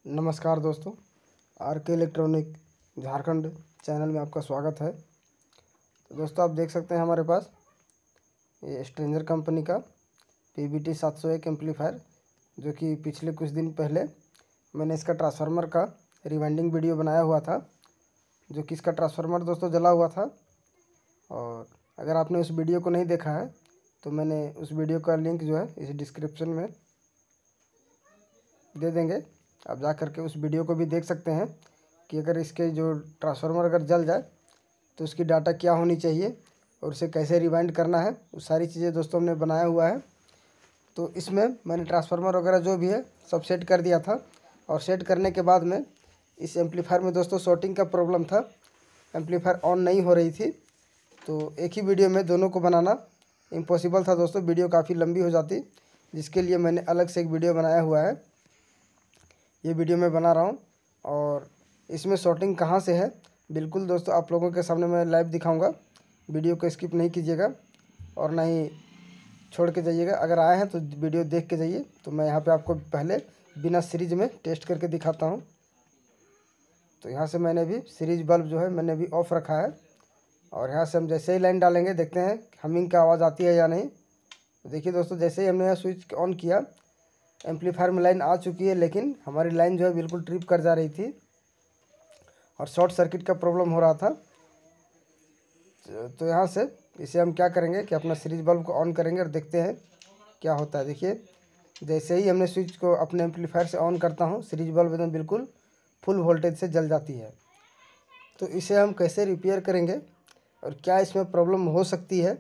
नमस्कार दोस्तों, आर के इलेक्ट्रॉनिक झारखंड चैनल में आपका स्वागत है। तो दोस्तों आप देख सकते हैं हमारे पास ये स्ट्रेंजर कंपनी का PBT 701 एम्पलीफायर, जो कि पिछले कुछ दिन पहले मैंने इसका ट्रांसफार्मर का रिवाइंडिंग वीडियो बनाया हुआ था, जो कि इसका ट्रांसफार्मर दोस्तों जला हुआ था। और अगर आपने उस वीडियो को नहीं देखा है तो मैंने उस वीडियो का लिंक जो है इस डिस्क्रिप्शन में दे देंगे। आप जा करके उस वीडियो को भी देख सकते हैं कि अगर इसके जो ट्रांसफार्मर अगर जल जाए तो उसकी डाटा क्या होनी चाहिए और उसे कैसे रिवाइंड करना है, वो सारी चीज़ें दोस्तों हमने बनाया हुआ है। तो इसमें मैंने ट्रांसफार्मर वगैरह जो भी है सब सेट कर दिया था, और सेट करने के बाद में इस एम्पलीफायर में दोस्तों शॉर्टिंग का प्रॉब्लम था, एम्पलीफायर ऑन नहीं हो रही थी। तो एक ही वीडियो में दोनों को बनाना इम्पॉसिबल था दोस्तों, वीडियो काफ़ी लंबी हो जाती, जिसके लिए मैंने अलग से एक वीडियो बनाया हुआ है। ये वीडियो मैं बना रहा हूँ और इसमें शॉर्टिंग कहाँ से है बिल्कुल दोस्तों आप लोगों के सामने मैं लाइव दिखाऊंगा। वीडियो को स्किप नहीं कीजिएगा और ना ही छोड़ के जाइएगा। अगर आए हैं तो वीडियो देख के जाइए। तो मैं यहाँ पे आपको पहले बिना सीरीज में टेस्ट करके दिखाता हूँ। तो यहाँ से मैंने भी सीरीज बल्ब जो है मैंने भी ऑफ़ रखा है, और यहाँ से हम जैसे ही लाइन डालेंगे देखते हैं हमिंग का आवाज़ आती है या नहीं। तो देखिए दोस्तों, जैसे ही हमने स्विच ऑन किया एम्पलीफायर में लाइन आ चुकी है, लेकिन हमारी लाइन जो है बिल्कुल ट्रिप कर जा रही थी और शॉर्ट सर्किट का प्रॉब्लम हो रहा था। तो यहाँ से इसे हम क्या करेंगे कि अपना सीरीज बल्ब को ऑन करेंगे और देखते हैं क्या होता है। देखिए, जैसे ही हमने स्विच को अपने एम्पलीफायर से ऑन करता हूँ, सीरीज बल्ब एकदम बिल्कुल फुल वोल्टेज से जल जाती है। तो इसे हम कैसे रिपेयर करेंगे और क्या इसमें प्रॉब्लम हो सकती है,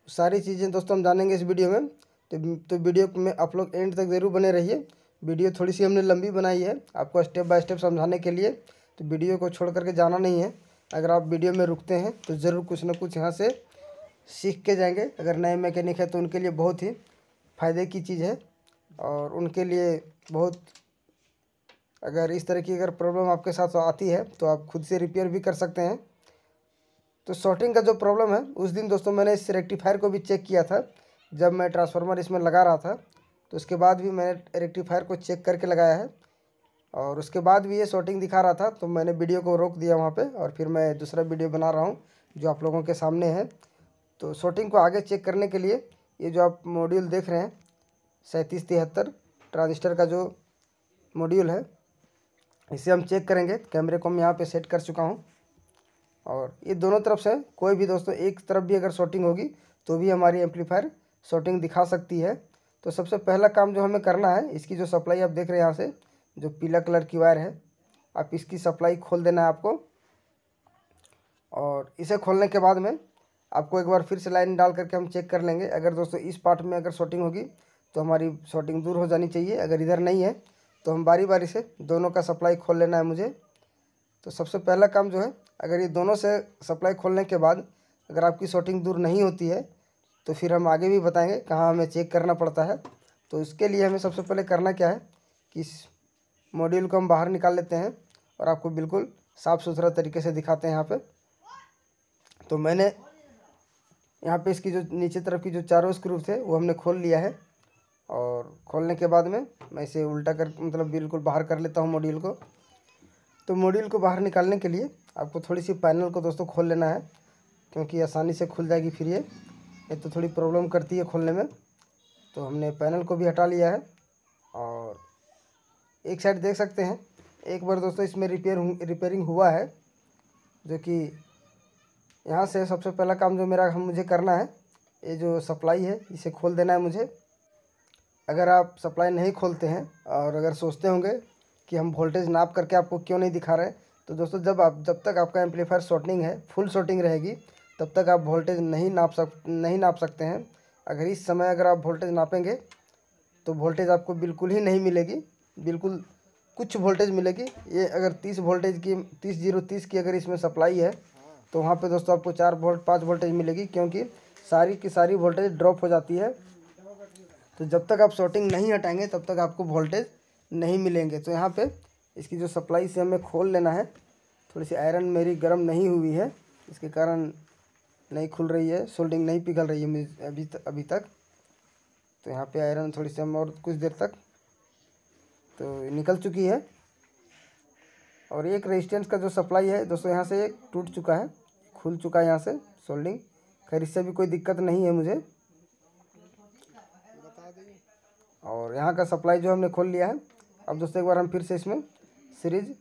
सारी चीज़ें दोस्तों हम जानेंगे इस वीडियो में। तो वीडियो में आप लोग एंड तक ज़रूर बने रहिए। वीडियो थोड़ी सी हमने लंबी बनाई है आपको स्टेप बाय स्टेप समझाने के लिए, तो वीडियो को छोड़ करके जाना नहीं है। अगर आप वीडियो में रुकते हैं तो ज़रूर कुछ ना कुछ यहाँ से सीख के जाएंगे। अगर नए मैकेनिक है तो उनके लिए बहुत ही फ़ायदे की चीज़ है, और उनके लिए बहुत, अगर इस तरह की अगर प्रॉब्लम आपके साथ आती है तो आप खुद से रिपेयर भी कर सकते हैं। तो शॉर्टिंग का जो प्रॉब्लम है, उस दिन दोस्तों मैंने इस रेक्टिफायर को भी चेक किया था जब मैं ट्रांसफार्मर इसमें लगा रहा था। तो उसके बाद भी मैंने रेक्टिफायर को चेक करके लगाया है, और उसके बाद भी ये शॉर्टिंग दिखा रहा था। तो मैंने वीडियो को रोक दिया वहाँ पे, और फिर मैं दूसरा वीडियो बना रहा हूँ जो आप लोगों के सामने है। तो शॉर्टिंग को आगे चेक करने के लिए ये जो आप मॉड्यूल देख रहे हैं 3773 ट्रांजिस्टर का जो मॉड्यूल है, इसे हम चेक करेंगे। कैमरे को मैं यहाँ पे सेट कर चुका हूँ, और ये दोनों तरफ से कोई भी दोस्तों एक तरफ भी अगर शॉर्टिंग होगी तो भी हमारी एम्पलीफायर शॉर्टिंग दिखा सकती है। तो सबसे पहला काम जो हमें करना है, इसकी जो सप्लाई आप देख रहे हैं यहाँ से जो पीला कलर की वायर है, आप इसकी सप्लाई खोल देना है आपको। और इसे खोलने के बाद में आपको एक बार फिर से लाइन डाल करके हम चेक कर लेंगे। अगर दोस्तों इस पार्ट में अगर शॉर्टिंग होगी तो हमारी शॉर्टिंग दूर हो जानी चाहिए। अगर इधर नहीं है तो हम बारी बारी से दोनों का सप्लाई खोल लेना है मुझे। तो सबसे पहला काम जो है, अगर ये दोनों से सप्लाई खोलने के बाद अगर आपकी शॉर्टिंग दूर नहीं होती है तो फिर हम आगे भी बताएंगे कहाँ हमें चेक करना पड़ता है। तो इसके लिए हमें सबसे पहले करना क्या है कि इस मॉड्यूल को हम बाहर निकाल लेते हैं और आपको बिल्कुल साफ़ सुथरा तरीके से दिखाते हैं यहाँ पे। तो मैंने यहाँ पे इसकी जो नीचे तरफ की जो चारों स्क्रू थे वो हमने खोल लिया है, और खोलने के बाद में मैं इसे उल्टा कर मतलब बिल्कुल बाहर कर लेता हूँ मॉड्यूल को। तो मॉड्यूल को बाहर निकालने के लिए आपको थोड़ी सी पैनल को दोस्तों खोल लेना है, क्योंकि आसानी से खुल जाएगी फिर ये तो थोड़ी प्रॉब्लम करती है खोलने में। तो हमने पैनल को भी हटा लिया है, और एक साइड देख सकते हैं एक बार दोस्तों इसमें रिपेयरिंग हुआ है, जो कि यहाँ से सबसे पहला काम जो मुझे करना है, ये जो सप्लाई है इसे खोल देना है मुझे। अगर आप सप्लाई नहीं खोलते हैं और अगर सोचते होंगे कि हम वोल्टेज नाप करके आपको क्यों नहीं दिखा रहे, तो दोस्तों जब तक आपका एम्पलीफायर शॉर्टिंग है, फुल शॉर्टिंग रहेगी, तब तक आप वोल्टेज नहीं नाप सकते हैं। अगर इस समय अगर आप वोल्टेज नापेंगे तो वोल्टेज आपको बिल्कुल ही नहीं मिलेगी, बिल्कुल कुछ वोल्टेज मिलेगी। ये अगर 30 वोल्टेज की 30 की अगर इसमें सप्लाई है तो वहाँ पे दोस्तों आपको 4 वोल्ट 5 वोल्टेज मिलेगी, क्योंकि सारी की सारी वोल्टेज ड्रॉप हो जाती है। तो जब तक आप शॉर्टिंग नहीं हटाएंगे तब तक आपको वोल्टेज नहीं मिलेंगे। तो यहाँ पे इसकी जो सप्लाई से हमें खोल लेना है। थोड़ी सी आयरन मेरी गर्म नहीं हुई है, इसके कारण नहीं खुल रही है, सोल्डिंग नहीं पिघल रही है अभी तक। तो यहाँ पे आयरन थोड़ी सी हम और कुछ देर तक तो निकल चुकी है। और एक रेजिस्टेंस का जो सप्लाई है दोस्तों यहाँ से एक टूट चुका है, खुल चुका है यहाँ से सोल्डिंग। खैर इससे भी कोई दिक्कत नहीं है मुझे। और यहाँ का सप्लाई जो हमने खोल लिया है। अब दोस्तों एक बार हम फिर से इसमें सीरीज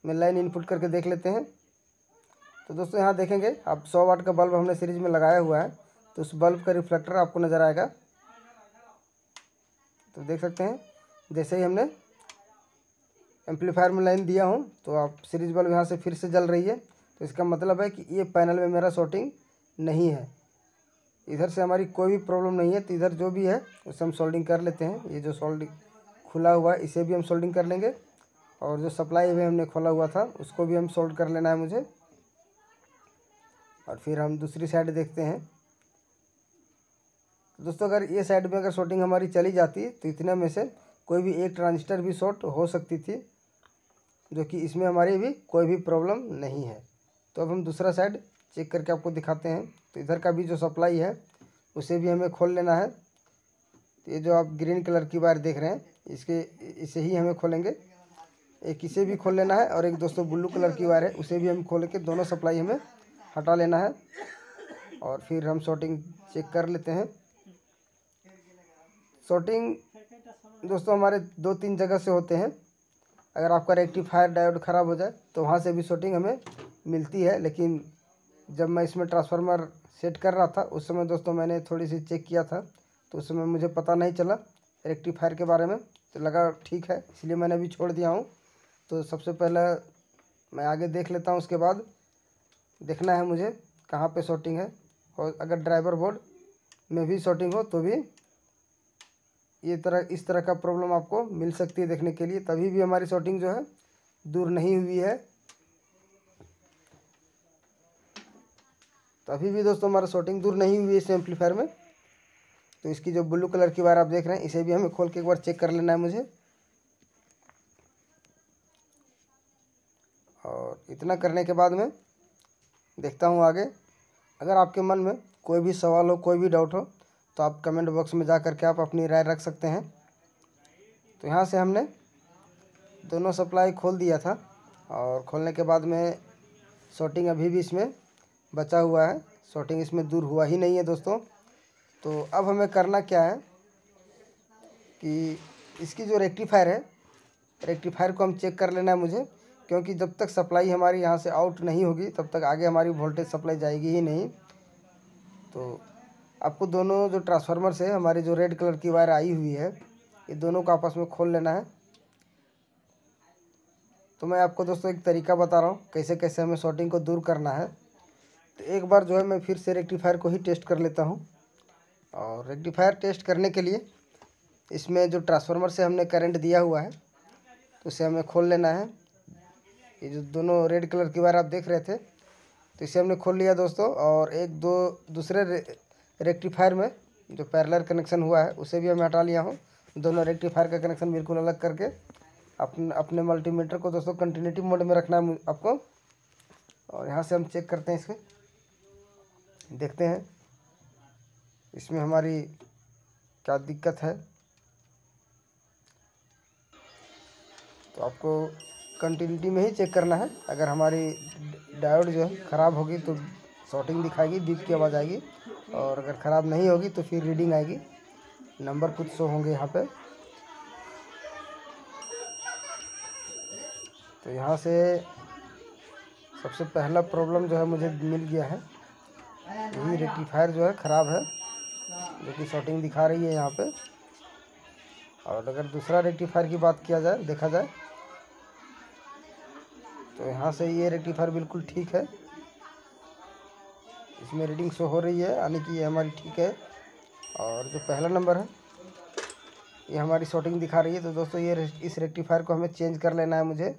में लाइन इनपुट करके देख लेते हैं। तो दोस्तों यहाँ देखेंगे आप 100 वाट का बल्ब हमने सीरीज में लगाया हुआ है, तो उस बल्ब का रिफ्लेक्टर आपको नज़र आएगा। तो देख सकते हैं जैसे ही हमने एम्पलीफायर में लाइन दिया हूँ तो आप सीरीज बल्ब यहाँ से फिर से जल रही है। तो इसका मतलब है कि ये पैनल में मेरा शॉर्टिंग नहीं है, इधर से हमारी कोई भी प्रॉब्लम नहीं है। तो इधर जो भी है उसे हम सोल्डिंग कर लेते हैं। ये जो सोल्डिंग खुला हुआ है इसे भी हम सोल्डिंग कर लेंगे, और जो सप्लाई भी हमने खोला हुआ था उसको भी हम सोल्ड कर लेना है मुझे। और फिर हम दूसरी साइड देखते हैं। दोस्तों अगर ये साइड में अगर शॉर्टिंग हमारी चली जाती तो इतने में से कोई भी एक ट्रांजिस्टर भी शॉर्ट हो सकती थी, जो कि इसमें हमारी भी कोई भी प्रॉब्लम नहीं है। तो अब हम दूसरा साइड चेक करके आपको दिखाते हैं। तो इधर का भी जो सप्लाई है उसे भी हमें खोल लेना है। तो ये जो आप ग्रीन कलर की वायर देख रहे हैं इसे ही हमें खोलेंगे। एक इसे भी खोल लेना है, और एक दोस्तों ब्लू कलर की वायर है उसे भी हम खोल के दोनों सप्लाई हमें हटा लेना है। और फिर हम शॉर्टिंग चेक कर लेते हैं। शॉर्टिंग दोस्तों हमारे 2-3 जगह से होते हैं। अगर आपका रेक्टिफायर डायोड ख़राब हो जाए तो वहाँ से भी शॉर्टिंग हमें मिलती है, लेकिन जब मैं इसमें ट्रांसफार्मर सेट कर रहा था उस समय दोस्तों मैंने थोड़ी सी चेक किया था, तो उस समय मुझे पता नहीं चला रेक्टिफायर के बारे में, तो लगा ठीक है, इसलिए मैंने अभी छोड़ दिया हूँ। तो सबसे पहले मैं आगे देख लेता हूँ, उसके बाद देखना है मुझे कहाँ पे शॉर्टिंग है। और अगर ड्राइवर बोर्ड में भी शॉर्टिंग हो तो भी इस तरह का प्रॉब्लम आपको मिल सकती है देखने के लिए, तभी भी हमारी शॉर्टिंग जो है दूर नहीं हुई है। तो अभी भी दोस्तों हमारा शॉर्टिंग दूर नहीं हुई है इस एम्पलीफायर में। तो इसकी जो ब्लू कलर की वायर आप देख रहे हैं इसे भी हमें खोल के एक बार चेक कर लेना है मुझे। और इतना करने के बाद में देखता हूँ आगे। अगर आपके मन में कोई भी सवाल हो, कोई भी डाउट हो, तो आप कमेंट बॉक्स में जा कर के आप अपनी राय रख सकते हैं। तो यहाँ से हमने दोनों सप्लाई खोल दिया था, और खोलने के बाद में शॉर्टिंग अभी भी इसमें बचा हुआ है, शॉर्टिंग इसमें दूर हुआ ही नहीं है दोस्तों। तो अब हमें करना क्या है कि इसकी जो रेक्टिफायर है, रेक्टिफायर को हम चेक कर लेना है मुझे, क्योंकि जब तक सप्लाई हमारी यहाँ से आउट नहीं होगी तब तक आगे हमारी वोल्टेज सप्लाई जाएगी ही नहीं। तो आपको दोनों जो ट्रांसफार्मर से हमारी जो रेड कलर की वायर आई हुई है ये दोनों को आपस में खोल लेना है। तो मैं आपको दोस्तों एक तरीका बता रहा हूँ कैसे कैसे हमें शॉर्टिंग को दूर करना है। तो एक बार जो है मैं फिर से रेक्टिफायर को ही टेस्ट कर लेता हूँ। और रेक्टिफायर टेस्ट करने के लिए इसमें जो ट्रांसफार्मर से हमने करंट दिया हुआ है तो उसे हमें खोल लेना है। ये जो दोनों रेड कलर की वायर आप देख रहे थे तो इसे हमने खोल लिया दोस्तों। और दूसरे रेक्टिफायर में जो पैरेलल कनेक्शन हुआ है उसे भी हमें हटा लिया हूँ। दोनों रेक्टिफायर का कनेक्शन बिल्कुल अलग करके अपने मल्टीमीटर को दोस्तों कंटिन्यूटी मोड में रखना है आपको। और यहाँ से हम चेक करते हैं, इसमें देखते हैं इसमें हमारी क्या दिक्कत है। तो आपको कंटिन्यूटी में ही चेक करना है। अगर हमारी डायोड जो है ख़राब होगी तो शॉर्टिंग दिखाएगी, बीप की आवाज़ आएगी, और अगर ख़राब नहीं होगी तो फिर रीडिंग आएगी, नंबर कुछ शो होंगे यहाँ पे। तो यहाँ से सबसे पहला प्रॉब्लम जो है मुझे मिल गया है, यही रेक्टिफायर जो है ख़राब है, जो कि शॉर्टिंग दिखा रही है यहाँ पे। और अगर दूसरा रेक्टिफायर की बात किया जाए, देखा जाए, तो यहाँ से ये रेक्टिफायर बिल्कुल ठीक है, इसमें रीडिंग शो हो रही है, यानी कि ये हमारी ठीक है। और जो पहला नंबर है ये हमारी शॉर्टिंग दिखा रही है। तो दोस्तों इस रेक्टिफायर को हमें चेंज कर लेना है मुझे।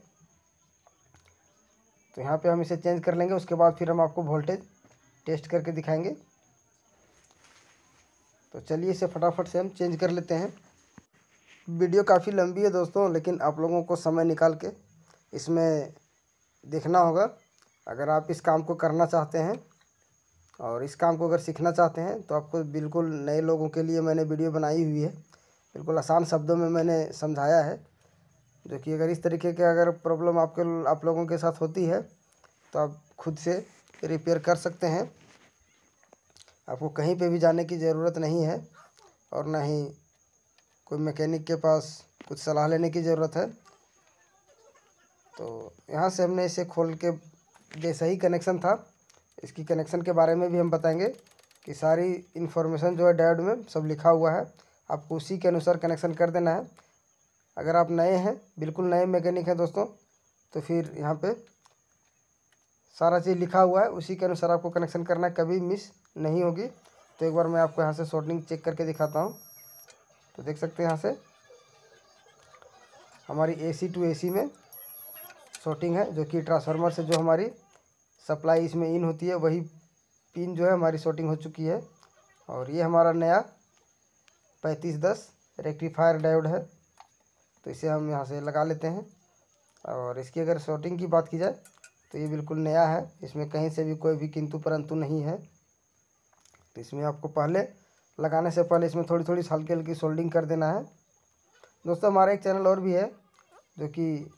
तो यहाँ पे हम इसे चेंज कर लेंगे, उसके बाद फिर हम आपको वोल्टेज टेस्ट करके दिखाएंगे। तो चलिए इसे फटाफट से हम चेंज कर लेते हैं। वीडियो काफ़ी लंबी है दोस्तों, लेकिन आप लोगों को समय निकाल के इसमें देखना होगा। अगर आप इस काम को करना चाहते हैं और इस काम को अगर सीखना चाहते हैं तो आपको बिल्कुल नए लोगों के लिए मैंने वीडियो बनाई हुई है, बिल्कुल आसान शब्दों में मैंने समझाया है। जो कि अगर इस तरीके के अगर प्रॉब्लम आप लोगों के साथ होती है तो आप खुद से रिपेयर कर सकते हैं। आपको कहीं पे भी जाने की ज़रूरत नहीं है और ना ही कोई मैकेनिक के पास कुछ सलाह लेने की ज़रूरत है। तो यहाँ से हमने इसे खोल के जैसा ही कनेक्शन था, इसकी कनेक्शन के बारे में भी हम बताएंगे कि सारी इन्फॉर्मेशन जो है डायोड में सब लिखा हुआ है, आपको उसी के अनुसार कनेक्शन कर देना है। अगर आप नए हैं, बिल्कुल नए मैकेनिक हैं दोस्तों, तो फिर यहाँ पे सारा चीज़ लिखा हुआ है, उसी के अनुसार आपको कनेक्शन करना है, कभी मिस नहीं होगी। तो एक बार मैं आपको यहाँ से शॉर्टिंग चेक करके दिखाता हूँ। तो देख सकते हैं यहाँ से हमारी AC टू AC में शॉर्टिंग है, जो कि ट्रांसफार्मर से जो हमारी सप्लाई इसमें इन होती है वही पिन जो है हमारी शॉर्टिंग हो चुकी है। और ये हमारा नया 3510 रेक्टिफायर डायोड है। तो इसे हम यहाँ से लगा लेते हैं। और इसकी अगर शॉर्टिंग की बात की जाए तो ये बिल्कुल नया है, इसमें कहीं से भी कोई भी किंतु परंतु नहीं है। तो इसमें आपको पहले लगाने से पहले इसमें थोड़ी थोड़ी हल्की हल्की सोल्डिंग कर देना है। दोस्तों हमारा एक चैनल और भी है जो कि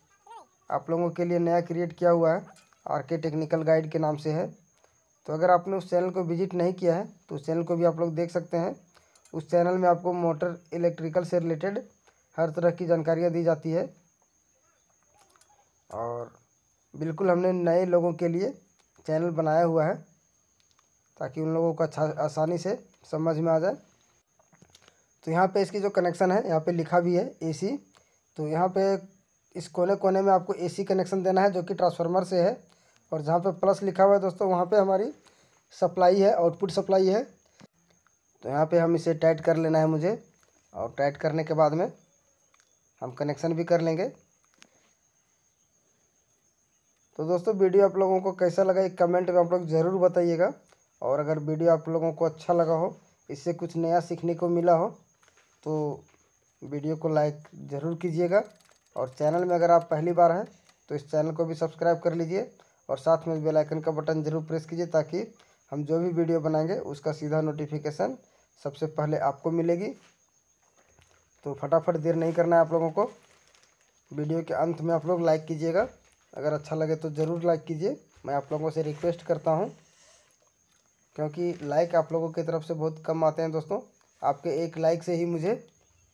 आप लोगों के लिए नया क्रिएट किया हुआ है, RK टेक्निकल गाइड के नाम से है। तो अगर आपने उस चैनल को विजिट नहीं किया है तो उस चैनल को भी आप लोग देख सकते हैं। उस चैनल में आपको मोटर इलेक्ट्रिकल से रिलेटेड हर तरह की जानकारियाँ दी जाती है। और बिल्कुल हमने नए लोगों के लिए चैनल बनाया हुआ है ताकि उन लोगों को अच्छा आसानी से समझ में आ जाए। तो यहाँ पे इसकी जो कनेक्शन है, यहाँ पे लिखा भी है AC। तो यहाँ पे इस कोने कोने में आपको AC कनेक्शन देना है जो कि ट्रांसफार्मर से है। और जहाँ पे प्लस लिखा हुआ है दोस्तों, वहाँ पे हमारी सप्लाई है, आउटपुट सप्लाई है। तो यहाँ पे हम इसे टाइट कर लेना है मुझे, और टाइट करने के बाद में हम कनेक्शन भी कर लेंगे। तो दोस्तों वीडियो आप लोगों को कैसा लगा एक कमेंट में आप लोग ज़रूर बताइएगा। और अगर वीडियो आप लोगों को अच्छा लगा हो, इससे कुछ नया सीखने को मिला हो, तो वीडियो को लाइक ज़रूर कीजिएगा। और चैनल में अगर आप पहली बार हैं तो इस चैनल को भी सब्सक्राइब कर लीजिए और साथ में बेल आइकन का बटन ज़रूर प्रेस कीजिए ताकि हम जो भी वीडियो बनाएंगे उसका सीधा नोटिफिकेशन सबसे पहले आपको मिलेगी। तो फटाफट देर नहीं करना है आप लोगों को। वीडियो के अंत में आप लोग लाइक कीजिएगा, अगर अच्छा लगे तो ज़रूर लाइक कीजिए। मैं आप लोगों से रिक्वेस्ट करता हूँ, क्योंकि लाइक आप लोगों की तरफ से बहुत कम आते हैं दोस्तों। आपके एक लाइक से ही मुझे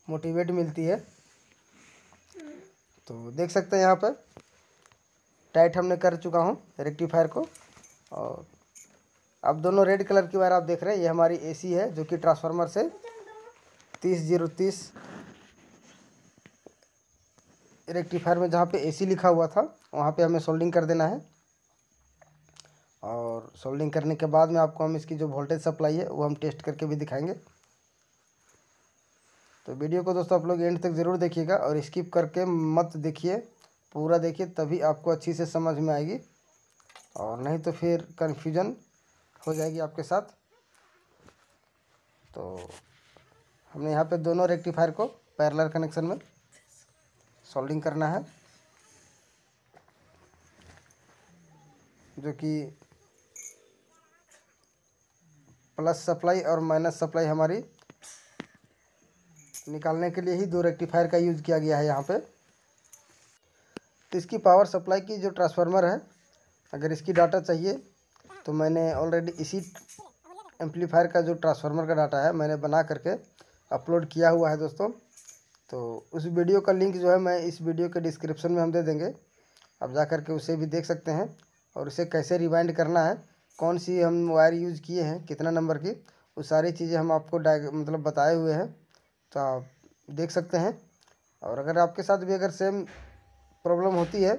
मोटिवेट मिलती है। तो देख सकते हैं यहाँ पर टाइट हमने कर चुका हूँ रेक्टिफायर को। और अब दोनों रेड कलर की वायर आप देख रहे हैं, ये हमारी AC है जो कि ट्रांसफार्मर से 30030 रेक्टिफायर में जहाँ पे AC लिखा हुआ था वहाँ पे हमें सोल्डिंग कर देना है। और सोल्डिंग करने के बाद में आपको हम इसकी जो वोल्टेज सप्लाई है वो हम टेस्ट करके भी दिखाएंगे। तो वीडियो को दोस्तों आप लोग एंड तक ज़रूर देखिएगा और स्किप करके मत देखिए, पूरा देखिए, तभी आपको अच्छी से समझ में आएगी। और नहीं तो फिर कन्फ्यूजन हो जाएगी आपके साथ। तो हमने यहाँ पे दोनों रेक्टिफायर को पैरेलल कनेक्शन में सोल्डिंग करना है, जो कि प्लस सप्लाई और माइनस सप्लाई हमारी निकालने के लिए ही दो रेक्टिफायर का यूज़ किया गया है यहाँ पे। तो इसकी पावर सप्लाई की जो ट्रांसफार्मर है, अगर इसकी डाटा चाहिए तो मैंने ऑलरेडी इसी एम्पलीफायर का जो ट्रांसफार्मर का डाटा है मैंने बना करके अपलोड किया हुआ है दोस्तों। तो उस वीडियो का लिंक जो है मैं इस वीडियो के डिस्क्रिप्शन में हम दे देंगे, आप जा कर के उसे भी देख सकते हैं। और उसे कैसे रिवाइंड करना है, कौन सी हम वायर यूज़ किए हैं, कितना नंबर की, वो सारी चीज़ें हम आपको मतलब बताए हुए हैं, तो आप देख सकते हैं। और अगर आपके साथ भी अगर सेम प्रॉब्लम होती है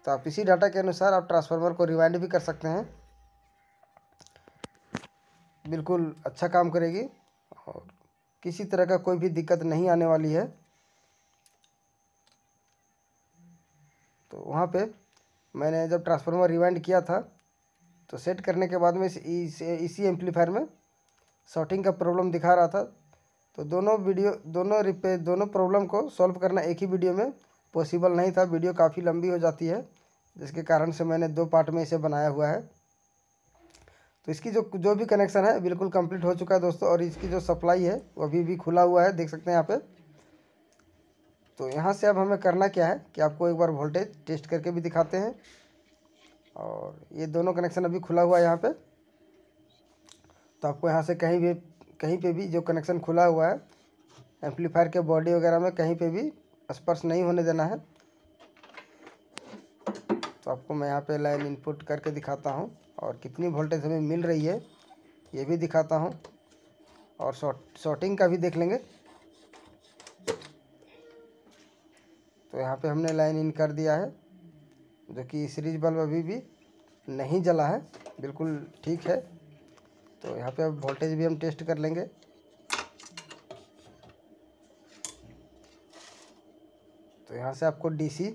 तो आप इसी डाटा के अनुसार आप ट्रांसफार्मर को रिवाइंड भी कर सकते हैं, बिल्कुल अच्छा काम करेगी और किसी तरह का कोई भी दिक्कत नहीं आने वाली है। तो वहाँ पे मैंने जब ट्रांसफार्मर रिवाइंड किया था तो सेट करने के बाद में इसी एम्पलीफायर में शॉर्टिंग का प्रॉब्लम दिखा रहा था। तो दोनों प्रॉब्लम को सॉल्व करना एक ही वीडियो में पॉसिबल नहीं था, वीडियो काफ़ी लंबी हो जाती है, जिसके कारण से मैंने 2 पार्ट में इसे बनाया हुआ है। तो इसकी जो भी कनेक्शन है बिल्कुल कंप्लीट हो चुका है दोस्तों। और इसकी जो सप्लाई है वो अभी भी खुला हुआ है, देख सकते हैं यहाँ पे। तो यहाँ से अब हमें करना क्या है कि आपको एक बार वोल्टेज टेस्ट करके भी दिखाते हैं। और ये दोनों कनेक्शन अभी खुला हुआ है यहाँ पे, तो आपको यहाँ से कहीं पे भी जो कनेक्शन खुला हुआ है एम्पलीफायर के बॉडी वगैरह में कहीं पे भी स्पर्श नहीं होने देना है। तो आपको मैं यहाँ पे लाइन इनपुट करके दिखाता हूँ और कितनी वोल्टेज हमें मिल रही है ये भी दिखाता हूँ, और शॉर्टिंग का भी देख लेंगे। तो यहाँ पे हमने लाइन इन कर दिया है, जो कि सीरीज बल्ब अभी भी नहीं जला है, बिल्कुल ठीक है। तो यहाँ पे अब वोल्टेज भी हम टेस्ट कर लेंगे। तो यहाँ से आपको डीसी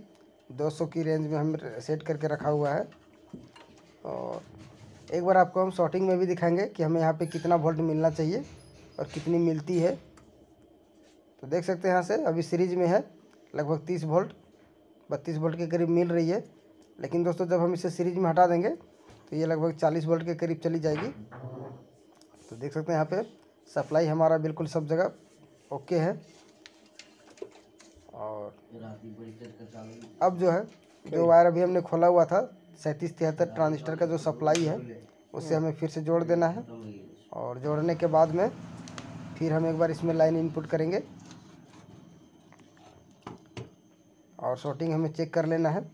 200 की रेंज में हम सेट करके रखा हुआ है। और एक बार आपको हम शॉर्टिंग में भी दिखाएंगे कि हमें यहाँ पे कितना वोल्ट मिलना चाहिए और कितनी मिलती है। तो देख सकते हैं यहाँ से अभी सीरीज में है लगभग 30 वोल्ट 32 वोल्ट के करीब मिल रही है। लेकिन दोस्तों जब हम इसे सीरीज में हटा देंगे तो ये लगभग 40 वोल्ट के करीब चली जाएगी। तो देख सकते हैं यहाँ पे सप्लाई हमारा बिल्कुल सब जगह ओके है। और अब जो है जो वायर अभी हमने खोला हुआ था 3773 ट्रांजिस्टर का जो सप्लाई है उससे हमें फिर से जोड़ देना है। और जोड़ने के बाद में फिर हम एक बार इसमें लाइन इनपुट करेंगे और शॉर्टिंग हमें चेक कर लेना है।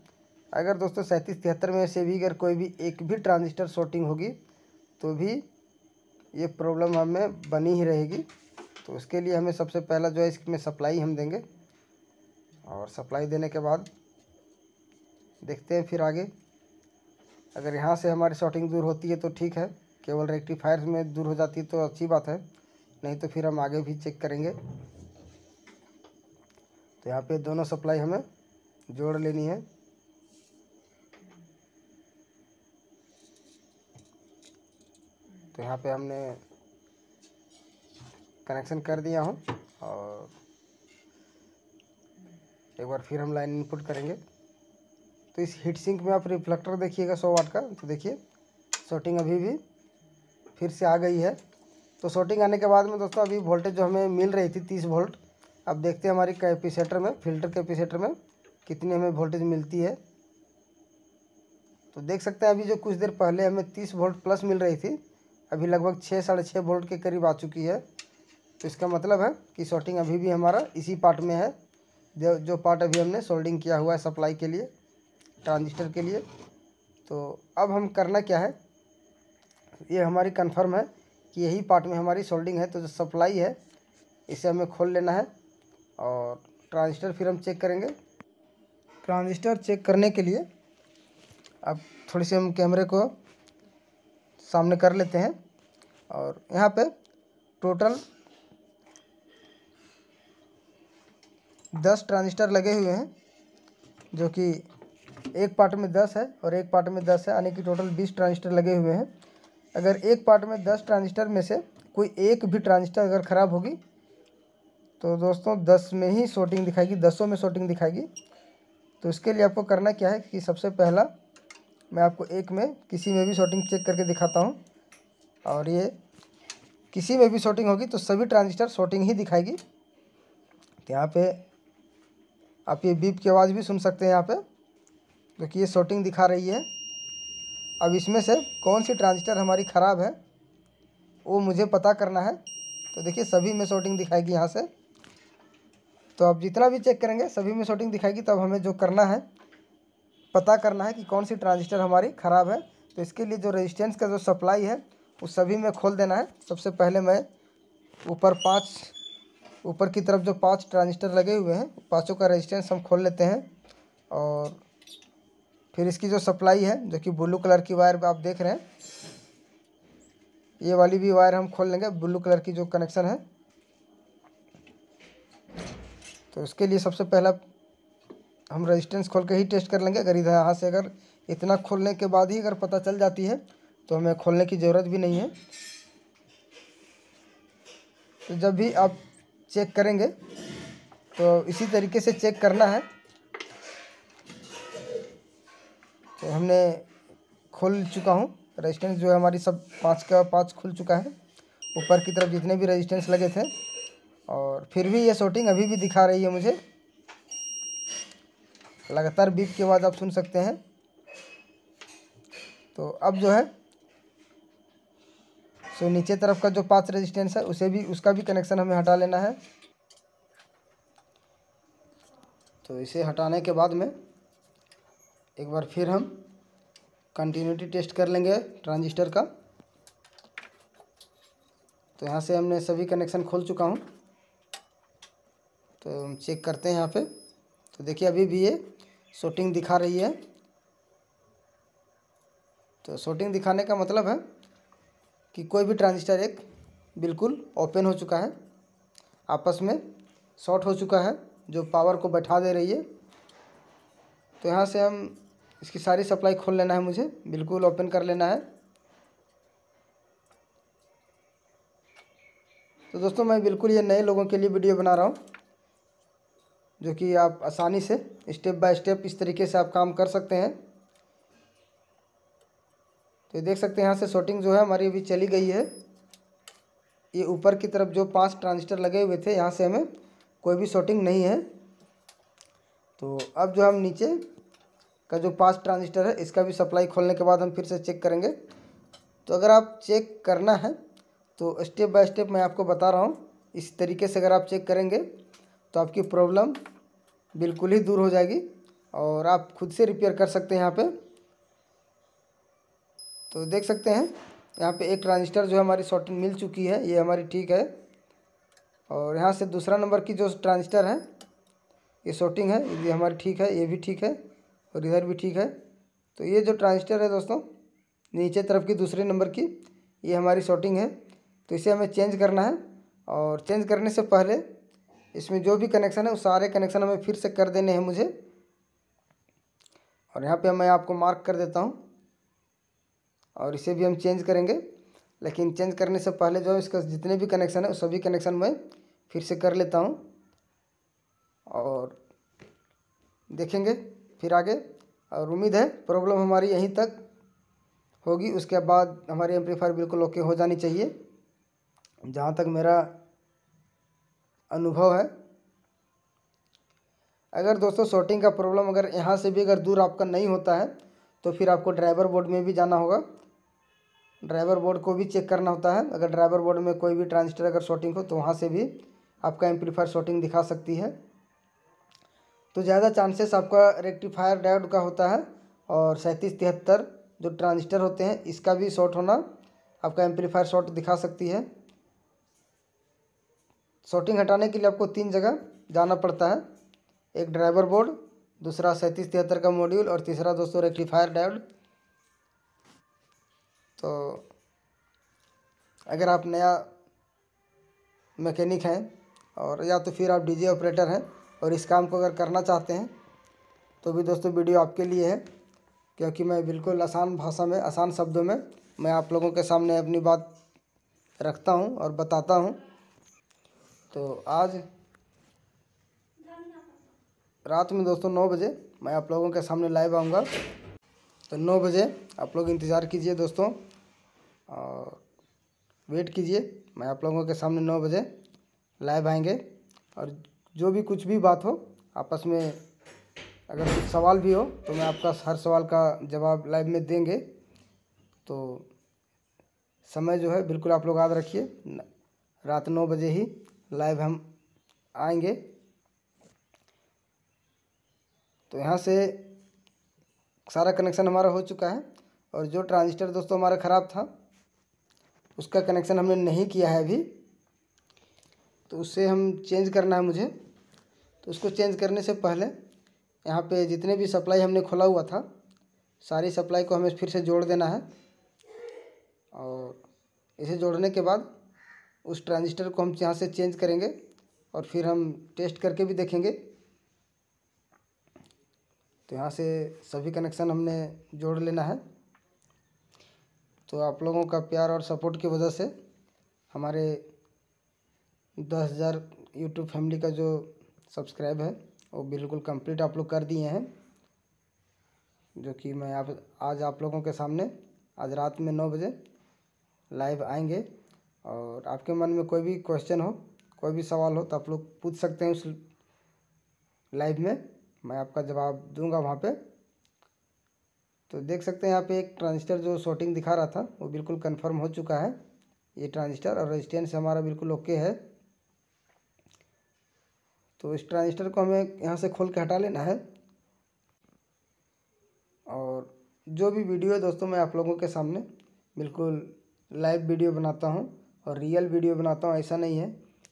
अगर दोस्तों 3773 में से भी अगर कोई भी एक भी ट्रांजिस्टर शॉर्टिंग होगी तो भी ये प्रॉब्लम हमें बनी ही रहेगी। तो उसके लिए हमें सबसे पहला जो है इसमें सप्लाई हम देंगे, और सप्लाई देने के बाद देखते हैं फिर आगे। अगर यहाँ से हमारी शॉर्टिंग दूर होती है तो ठीक है, केवल रेक्टिफायर में दूर हो जाती है तो अच्छी बात है, नहीं तो फिर हम आगे भी चेक करेंगे। तो यहाँ पे दोनों सप्लाई हमें जोड़ लेनी है। तो यहाँ पे हमने कनेक्शन कर दिया हूँ और एक बार फिर हम लाइन इनपुट करेंगे। तो इस हीट सिंक में आप रिफ्लेक्टर देखिएगा 100 वाट का, तो देखिए शॉर्टिंग अभी भी फिर से आ गई है। तो शॉर्टिंग आने के बाद में दोस्तों अभी वोल्टेज जो हमें मिल रही थी 30 वोल्ट, अब देखते हैं हमारी कैपेसिटर में फिल्टर कैपेसिटर में कितनी हमें वोल्टेज मिलती है। तो देख सकते हैं अभी जो कुछ देर पहले हमें 30 वोल्ट प्लस मिल रही थी, अभी लगभग 6 साढ़े 6 वोल्ट के करीब आ चुकी है। तो इसका मतलब है कि शॉर्टिंग अभी भी हमारा इसी पार्ट में है, जो पार्ट अभी हमने सोल्डिंग किया हुआ है सप्लाई के लिए ट्रांजिस्टर के लिए। तो अब हम करना क्या है, ये हमारी कंफर्म है कि यही पार्ट में हमारी सोल्डिंग है। तो जो सप्लाई है इसे हमें खोल लेना है और ट्रांजिस्टर फिर हम चेक करेंगे। ट्रांजिस्टर चेक करने के लिए अब थोड़ी सी हम कैमरे को सामने कर लेते हैं, और यहाँ पे टोटल 10 ट्रांजिस्टर लगे हुए हैं, जो कि एक पार्ट में 10 है और एक पार्ट में 10 है, यानी कि टोटल 20 ट्रांजिस्टर लगे हुए हैं। अगर एक पार्ट में 10 ट्रांजिस्टर में से कोई एक भी ट्रांजिस्टर अगर ख़राब होगी तो दोस्तों 10 में ही शॉर्टिंग दिखाएगी, 10 में शॉर्टिंग दिखाएगी। तो इसके लिए आपको करना क्या है कि सबसे पहला मैं आपको एक में किसी में भी शॉर्टिंग चेक करके दिखाता हूँ, और ये किसी में भी शॉर्टिंग होगी तो सभी ट्रांजिस्टर शॉर्टिंग ही दिखाएगी। तो यहाँ पे आप ये बीप की आवाज़ भी सुन सकते हैं यहाँ पे, क्योंकि ये शॉर्टिंग दिखा रही है। अब इसमें से कौन सी ट्रांजिस्टर हमारी ख़राब है वो मुझे पता करना है। तो देखिए सभी में शॉर्टिंग दिखाएगी यहाँ से। तो आप जितना भी चेक करेंगे सभी में शॉर्टिंग दिखाएगी। तब हमें जो करना है पता करना है कि कौन सी ट्रांजिस्टर हमारी ख़राब है। तो इसके लिए जो रेजिस्टेंस का जो सप्लाई है उस सभी में खोल देना है। सबसे पहले मैं ऊपर की तरफ जो 5 ट्रांजिस्टर लगे हुए हैं पाँचों का रेजिस्टेंस हम खोल लेते हैं, और फिर इसकी जो सप्लाई है जो कि ब्लू कलर की वायर आप देख रहे हैं, ये वाली भी वायर हम खोल लेंगे, ब्लू कलर की जो कनेक्शन है। तो इसके लिए सबसे पहला हम रेजिस्टेंस खोल के ही टेस्ट कर लेंगे। अगर इधर यहाँ से अगर इतना खोलने के बाद ही अगर पता चल जाती है तो हमें खोलने की ज़रूरत भी नहीं है। तो जब भी आप चेक करेंगे तो इसी तरीके से चेक करना है। तो हमने खोल चुका हूँ, रेजिस्टेंस जो है हमारी सब 5 का 5 खुल चुका है, ऊपर की तरफ जितने भी रेजिस्टेंस लगे थे। और फिर भी ये शॉर्टिंग अभी भी दिखा रही है मुझे। लगातार बीप की आवाज़ आप सुन सकते हैं। तो अब जो है सो नीचे तरफ का जो 5 रेजिस्टेंस है उसका भी कनेक्शन हमें हटा लेना है। तो इसे हटाने के बाद में एक बार फिर हम कंटिन्यूटी टेस्ट कर लेंगे ट्रांजिस्टर का। तो यहाँ से हमने सभी कनेक्शन खोल चुका हूँ। तो हम चेक करते हैं यहाँ पे। तो देखिए अभी भी ये शॉर्टिंग दिखा रही है। तो शॉर्टिंग दिखाने का मतलब है कि कोई भी ट्रांजिस्टर एक बिल्कुल ओपन हो चुका है, आपस में शॉर्ट हो चुका है, जो पावर को बैठा दे रही है। तो यहाँ से हम इसकी सारी सप्लाई खोल लेना है, मुझे बिल्कुल ओपन कर लेना है। तो दोस्तों मैं बिल्कुल ये नए लोगों के लिए वीडियो बना रहा हूँ, जो कि आप आसानी से स्टेप बाय स्टेप इस तरीके से आप काम कर सकते हैं। तो ये देख सकते हैं यहाँ से शॉर्टिंग जो है हमारी अभी चली गई है। ये ऊपर की तरफ जो 5 ट्रांजिस्टर लगे हुए थे, यहाँ से हमें कोई भी शॉर्टिंग नहीं है। तो अब जो हम नीचे का जो 5 ट्रांजिस्टर है इसका भी सप्लाई खोलने के बाद हम फिर से चेक करेंगे। तो अगर आप चेक करना है तो स्टेप बाय स्टेप मैं आपको बता रहा हूँ, इस तरीके से अगर आप चेक करेंगे तो आपकी प्रॉब्लम बिल्कुल ही दूर हो जाएगी और आप खुद से रिपेयर कर सकते हैं यहाँ पे। तो देख सकते हैं यहाँ पे एक ट्रांजिस्टर जो हमारी शॉर्टिंग मिल चुकी है, ये हमारी ठीक है। और यहाँ से दूसरा नंबर की जो ट्रांजिस्टर है ये शॉर्टिंग है, ये हमारी ठीक है, ये भी ठीक है और इधर भी ठीक है। तो ये जो ट्रांजिस्टर है दोस्तों नीचे तरफ की दूसरे नंबर की, ये हमारी शॉर्टिंग है। तो इसे हमें चेंज करना है और चेंज करने से पहले इसमें जो भी कनेक्शन है उस सारे कनेक्शन हमें फिर से कर देने हैं मुझे। और यहाँ पे मैं आपको मार्क कर देता हूँ और इसे भी हम चेंज करेंगे। लेकिन चेंज करने से पहले जो है इसका जितने भी कनेक्शन है उस सभी कनेक्शन मैं फिर से कर लेता हूँ और देखेंगे फिर आगे। और उम्मीद है प्रॉब्लम हमारी यहीं तक होगी, उसके बाद हमारी एम्पलीफायर बिल्कुल ओके हो जानी चाहिए, जहाँ तक मेरा अनुभव है। अगर दोस्तों शॉर्टिंग का प्रॉब्लम अगर यहाँ से भी अगर दूर आपका नहीं होता है तो फिर आपको ड्राइवर बोर्ड में भी जाना होगा, ड्राइवर बोर्ड को भी चेक करना होता है। अगर ड्राइवर बोर्ड में कोई भी ट्रांजिस्टर अगर शॉर्टिंग हो तो वहाँ से भी आपका एम्पलीफायर शॉर्टिंग दिखा सकती है। तो ज़्यादा चांसेस आपका रेक्टिफायर डायोड का होता है और 3773 जो ट्रांजिस्टर होते हैं इसका भी शॉर्ट होना आपका एम्पलीफायर शॉर्ट दिखा सकती है। शॉर्टिंग हटाने के लिए आपको 3 जगह जाना पड़ता है, एक ड्राइवर बोर्ड, दूसरा 3773 का मॉड्यूल और तीसरा दोस्तों रेक्टिफायर डायोड। तो अगर आप नया मैकेनिक हैं और या तो फिर आप डीजे ऑपरेटर हैं और इस काम को अगर करना चाहते हैं तो भी दोस्तों वीडियो आपके लिए है, क्योंकि मैं बिल्कुल आसान भाषा में आसान शब्दों में मैं आप लोगों के सामने अपनी बात रखता हूं और बताता हूं। तो आज रात में दोस्तों 9 बजे मैं आप लोगों के सामने लाइव आऊँगा। तो 9 बजे आप लोग इंतज़ार कीजिए दोस्तों और वेट कीजिए, मैं आप लोगों के सामने 9 बजे लाइव आएंगे। और जो भी कुछ भी बात हो आपस में, अगर कुछ सवाल भी हो तो मैं आपका हर सवाल का जवाब लाइव में देंगे। तो समय जो है बिल्कुल आप लोग याद रखिए, रात 9 बजे ही लाइव हम आएंगे। तो यहाँ से सारा कनेक्शन हमारा हो चुका है और जो ट्रांजिस्टर दोस्तों हमारा ख़राब था उसका कनेक्शन हमने नहीं किया है अभी, तो उससे हम चेंज करना है मुझे। तो उसको चेंज करने से पहले यहाँ पे जितने भी सप्लाई हमने खोला हुआ था सारी सप्लाई को हमें फिर से जोड़ देना है और इसे जोड़ने के बाद उस ट्रांजिस्टर को हम यहाँ से चेंज करेंगे और फिर हम टेस्ट करके भी देखेंगे। तो यहाँ से सभी कनेक्शन हमने जोड़ लेना है। तो आप लोगों का प्यार और सपोर्ट की वजह से हमारे 10,000 यूट्यूब फैमिली का जो सब्सक्राइब है वो बिल्कुल कंप्लीट आप लोग कर दिए हैं, जो कि मैं आज आप लोगों के सामने आज रात में 9 बजे लाइव आएंगे। और आपके मन में कोई भी क्वेश्चन हो, कोई भी सवाल हो तो आप लोग पूछ सकते हैं उस लाइव में, मैं आपका जवाब दूंगा वहाँ पे। तो देख सकते हैं यहाँ पे एक ट्रांजिस्टर जो शॉर्टिंग दिखा रहा था वो बिल्कुल कंफर्म हो चुका है। ये ट्रांजिस्टर और रेजिस्टेंस हमारा बिल्कुल ओके है। तो इस ट्रांजिस्टर को हमें यहाँ से खोल के हटा लेना है। और जो भी वीडियो है दोस्तों, मैं आप लोगों के सामने बिल्कुल लाइव वीडियो बनाता हूँ और रियल वीडियो बनाता हूँ। ऐसा नहीं है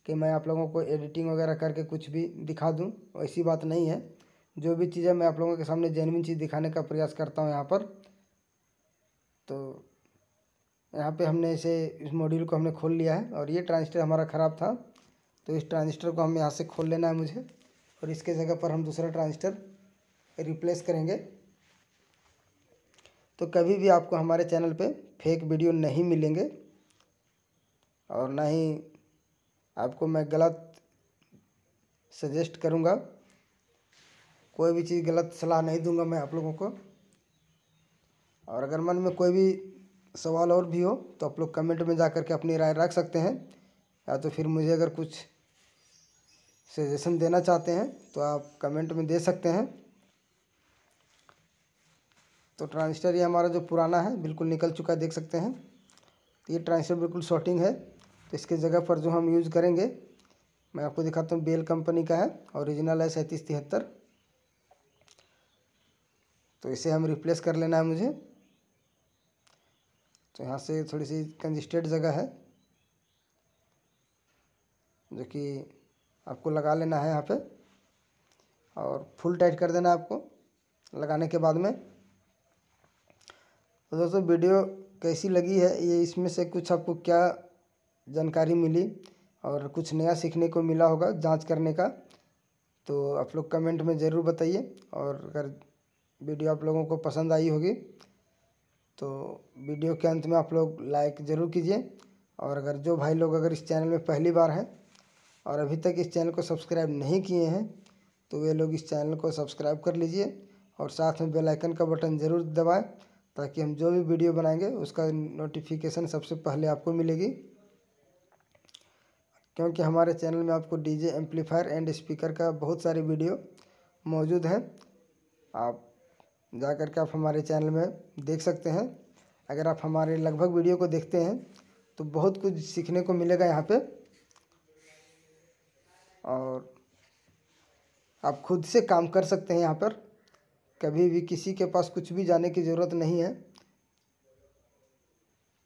कि मैं आप लोगों को एडिटिंग वगैरह करके कुछ भी दिखा दूँ, ऐसी बात नहीं है। जो भी चीज़ें मैं आप लोगों के सामने जेन्युइन चीज़ दिखाने का प्रयास करता हूँ यहाँ पर। तो यहाँ पे हमने इस मॉड्यूल को हमने खोल लिया है और ये ट्रांजिस्टर हमारा ख़राब था, तो इस ट्रांजिस्टर को हमें यहाँ से खोल लेना है मुझे, और इसके जगह पर हम दूसरा ट्रांजिस्टर रिप्लेस करेंगे। तो कभी भी आपको हमारे चैनल पे फेक वीडियो नहीं मिलेंगे और ना ही आपको मैं गलत सजेस्ट करूँगा, कोई भी चीज़ गलत सलाह नहीं दूंगा मैं आप लोगों को। और अगर मन में कोई भी सवाल और भी हो तो आप लोग कमेंट में जा कर के अपनी राय रख सकते हैं, या तो फिर मुझे अगर कुछ सजेशन देना चाहते हैं तो आप कमेंट में दे सकते हैं। तो ट्रांजिस्टर ये हमारा जो पुराना है बिल्कुल निकल चुका है, देख सकते हैं। तो ये ट्रांजिस्टर बिल्कुल शॉर्टिंग है। तो इसके जगह पर जो हम यूज़ करेंगे मैं आपको दिखाता हूँ, बेल कंपनी का है, ओरिजिनल है 3773। तो इसे हम रिप्लेस कर लेना है मुझे। तो यहाँ से थोड़ी सी कंजिस्टेड जगह है जो कि आपको लगा लेना है यहाँ पे, और फुल टाइट कर देना है आपको लगाने के बाद में। तो दोस्तों वीडियो कैसी लगी है ये, इसमें से कुछ आपको क्या जानकारी मिली और कुछ नया सीखने को मिला होगा जांच करने का, तो आप लोग कमेंट में ज़रूर बताइए। और अगर वीडियो आप लोगों को पसंद आई होगी तो वीडियो के अंत में आप लोग लाइक ज़रूर कीजिए। और अगर जो भाई लोग अगर इस चैनल में पहली बार हैं और अभी तक इस चैनल को सब्सक्राइब नहीं किए हैं तो वे लोग इस चैनल को सब्सक्राइब कर लीजिए और साथ में बेल आइकन का बटन ज़रूर दबाएं, ताकि हम जो भी वीडियो बनाएंगे उसका नोटिफिकेशन सबसे पहले आपको मिलेगी। क्योंकि हमारे चैनल में आपको डीजे एम्पलीफायर एंड स्पीकर का बहुत सारी वीडियो मौजूद है, आप जा कर के आप हमारे चैनल में देख सकते हैं। अगर आप हमारे लगभग वीडियो को देखते हैं तो बहुत कुछ सीखने को मिलेगा यहाँ पे, और आप खुद से काम कर सकते हैं यहाँ पर। कभी भी किसी के पास कुछ भी जाने की ज़रूरत नहीं है।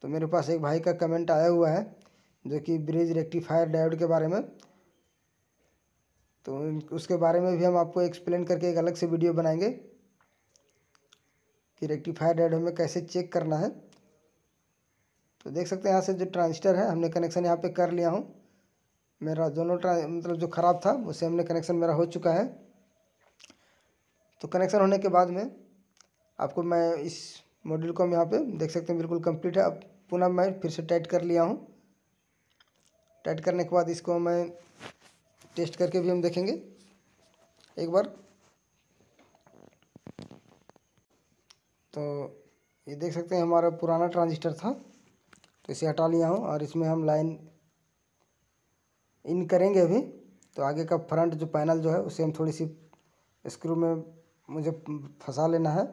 तो मेरे पास एक भाई का कमेंट आया हुआ है जो कि ब्रिज रेक्टिफायर डायोड के बारे में, तो उसके बारे में भी हम आपको एक्सप्लेन करके एक अलग से वीडियो बनाएंगे कि रेक्टिफायर डायोड हमें कैसे चेक करना है। तो देख सकते हैं यहाँ से जो ट्रांजिस्टर है हमने कनेक्शन यहाँ पे कर लिया हूँ। मेरा दोनों मतलब जो ख़राब था उससे हमने कनेक्शन मेरा हो चुका है। तो कनेक्शन होने के बाद में आपको मैं इस मॉड्यूल को हम यहाँ पे देख सकते हैं बिल्कुल कंप्लीट है। अब पुनः मैं फिर से टाइट कर लिया हूँ। टाइट करने के बाद इसको मैं टेस्ट करके भी हम देखेंगे एक बार। तो ये देख सकते हैं हमारा पुराना ट्रांजिस्टर था, तो इसे हटा लिया हूँ और इसमें हम लाइन इन करेंगे अभी। तो आगे का फ्रंट जो पैनल जो है उसे हम थोड़ी सी स्क्रू में मुझे फंसा लेना है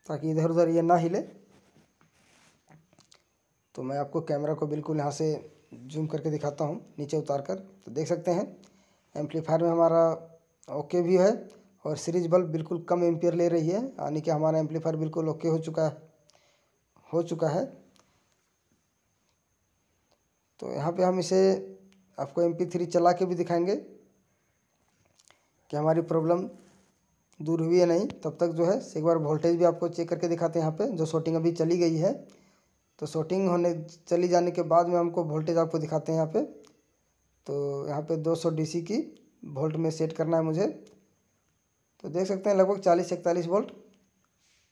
ताकि इधर उधर ये ना हिले। तो मैं आपको कैमरा को बिल्कुल यहाँ से जूम करके दिखाता हूँ नीचे उतार कर। तो देख सकते हैं एम्पलीफायर में हमारा ओके भी है और सीरीज बल्ब बिल्कुल कम एम्पियर ले रही है, यानी कि हमारा एम्पलीफायर बिल्कुल ओके हो चुका है। तो यहाँ पे हम इसे आपको MP3 चला के भी दिखाएंगे कि हमारी प्रॉब्लम दूर हुई है नहीं। तब तक जो है एक बार वोल्टेज भी आपको चेक करके दिखाते हैं। यहाँ पे जो शॉर्टिंग अभी चली गई है, तो शॉर्टिंग चली जाने के बाद में हमको वोल्टेज आपको दिखाते हैं यहाँ पे। तो यहाँ पे 200 DC की वोल्ट में सेट करना है मुझे। तो देख सकते हैं लगभग 40-41 वोल्ट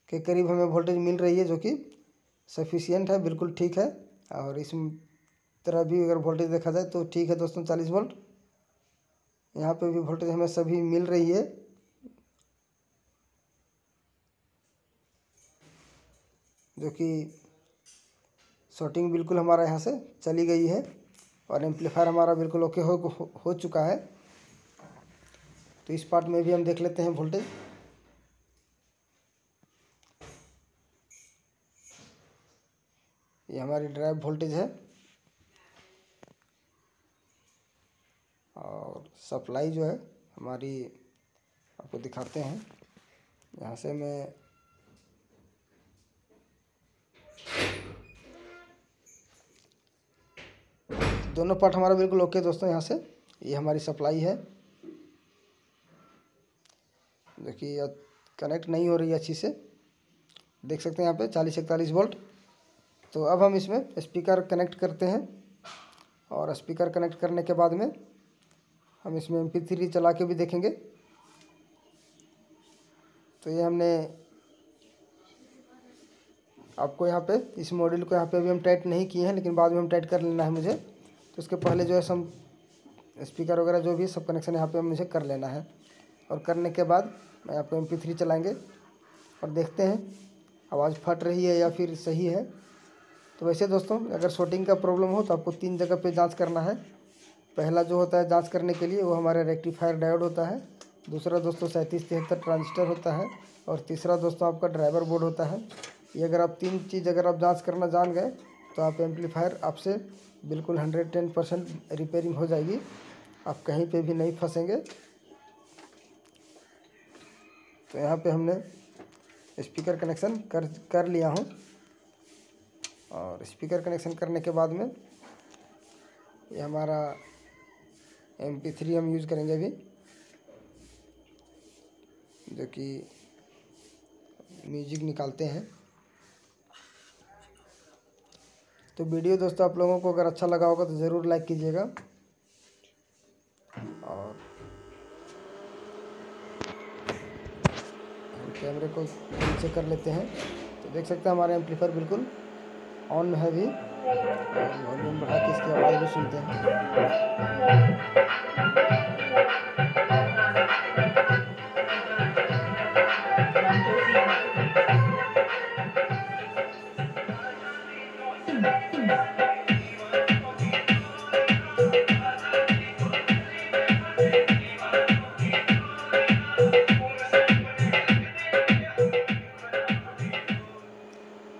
के करीब हमें वोल्टेज मिल रही है, जो कि सफिशियंट है, बिल्कुल ठीक है। और इस तरह भी अगर वोल्टेज देखा जाए तो ठीक है दोस्तों, 40 वोल्ट। यहाँ पे भी वोल्टेज हमें सभी मिल रही है। जो कि शॉर्टिंग बिल्कुल हमारा यहाँ से चली गई है और एम्पलीफायर हमारा बिल्कुल ओके हो चुका है। तो इस पार्ट में भी हम देख लेते हैं वोल्टेज। ये हमारी ड्राइव वोल्टेज है और सप्लाई जो है हमारी आपको दिखाते हैं। यहाँ से मैं दोनों पार्ट हमारा बिल्कुल ओके दोस्तों। यहाँ से ये हमारी सप्लाई है, देखिए कनेक्ट नहीं हो रही है अच्छी से, देख सकते हैं यहाँ पे 40-41 वोल्ट। तो अब हम इसमें स्पीकर कनेक्ट करते हैं और स्पीकर कनेक्ट करने के बाद में हम इसमें MP3 चला के भी देखेंगे। तो ये हमने आपको यहाँ पे इस मॉड्यूल को यहाँ पे अभी हम टाइट नहीं किए हैं, लेकिन बाद में हम टाइट कर लेना है मुझे। तो उसके पहले जो है हम स्पीकर वगैरह जो भी सब कनेक्शन यहाँ पे मुझे कर लेना है, और करने के बाद मैं आपको MP3 चलाएंगे और देखते हैं आवाज़ फट रही है या फिर सही है। तो वैसे दोस्तों अगर शॉर्टिंग का प्रॉब्लम हो तो आपको 3 जगह पे जांच करना है। पहला जो होता है जांच करने के लिए वो हमारा रेक्टिफायर डायोड होता है, दूसरा दोस्तों 3773 ट्रांजिस्टर होता है, और तीसरा दोस्तों आपका ड्राइवर बोर्ड होता है। ये अगर आप 3 चीज़ अगर आप जांच करना जान गए तो आप एम्पलीफायर आपसे बिल्कुल 110% रिपेयरिंग हो जाएगी, आप कहीं पे भी नहीं फंसेंगे। तो यहाँ पे हमने स्पीकर कनेक्शन कर लिया हूँ, और स्पीकर कनेक्शन करने के बाद में ये हमारा MP3 हम यूज़ करेंगे अभी, जो कि म्यूजिक निकालते हैं। तो वीडियो दोस्तों आप लोगों को अगर अच्छा लगा होगा तो ज़रूर लाइक कीजिएगा, और कैमरे को नीचे कर लेते हैं। तो देख सकते हैं हमारे एम्पलीफायर बिल्कुल ऑन में है अभी, वॉल्यूम बढ़ा के इसकी आवाज़ भी सुनते हैं।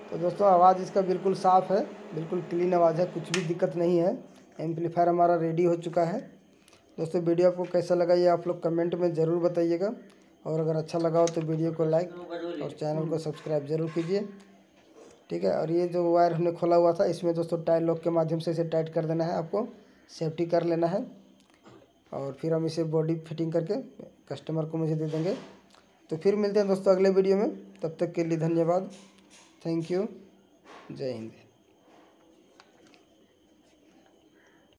तो दोस्तों आवाज़ इसका बिल्कुल साफ़ है, बिल्कुल क्लीन आवाज़ है, कुछ भी दिक्कत नहीं है। एम्पलीफायर हमारा रेडी हो चुका है। दोस्तों वीडियो आपको कैसा लगा ये आप लोग कमेंट में ज़रूर बताइएगा, और अगर अच्छा लगा हो तो वीडियो को लाइक और चैनल को सब्सक्राइब ज़रूर कीजिए, ठीक है। और ये जो वायर हमने खोला हुआ था इसमें दोस्तों टाई लॉक के माध्यम से इसे टाइट कर देना है, आपको सेफ्टी कर लेना है, और फिर हम इसे बॉडी फिटिंग करके कस्टमर को मुझे दे देंगे। तो फिर मिलते हैं दोस्तों अगले वीडियो में, तब तक के लिए धन्यवाद, थैंक यू, जय हिंद।